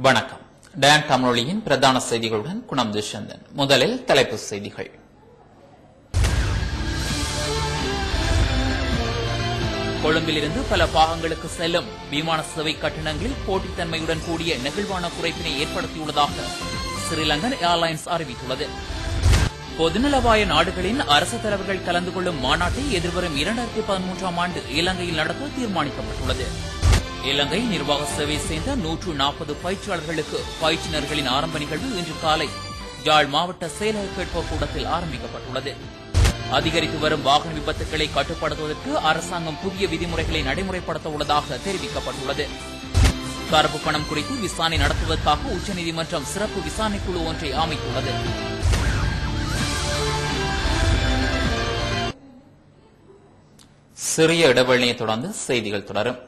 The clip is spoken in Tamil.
வணக்கம். டேன் தமிழொலியின் பிரதான செய்திகளுடன் குணம் துஷந்தன். முதலில் தலைப்புச் செய்திகள். கொழும்பிலிருந்து பல பாகங்களுக்கு செல்லும் விமான சேவை கட்டணங்களில் போட்டித்தன்மையுடன் கூடிய நெகிழ்வான குறைப்பினை ஏற்படுத்தியுள்ளதாக ஸ்ரீலங்கன் ஏர்லைன்ஸ் அறிவித்துள்ளது. பொதுநலவாய நாடுகளின் அரசு தலைவர்கள் கலந்து கொள்ளும் மாநாட்டை எதிர்வரும் 2013ஆம் ஆண்டு இலங்கையில் நடத்த தீர்மானிக்கப்பட்டுள்ளது. இலங்கை நிர்வாக சேவை சேர்ந்த 140 பயிற்சியாளர்களுக்கு பயிற்றுநர்களின் ஆரம்ப நிகழ்வு இன்று காலை யாழ் மாவட்ட செயலக கேட்போர் கூடத்தில் ஆரம்பிக்கப்பட்டுள்ளது. அதிகரித்து வரும் வாகன விபத்துக்களை கட்டுப்படுத்துவதற்கு அரசாங்கம் புதிய விதிமுறைகளை நடைமுறைப்படுத்த உள்ளதாக தெரிவிக்கப்பட்டுள்ளது. கருப்பு பணம் குறித்து விசாரணை நடத்துவதற்காக உச்சநீதிமன்றம் சிறப்பு விசாரணை குழு ஒன்றை அமைத்துள்ளது. சிறிய இடைவெளியை தொடர்ந்து செய்திகள் தொடரும்.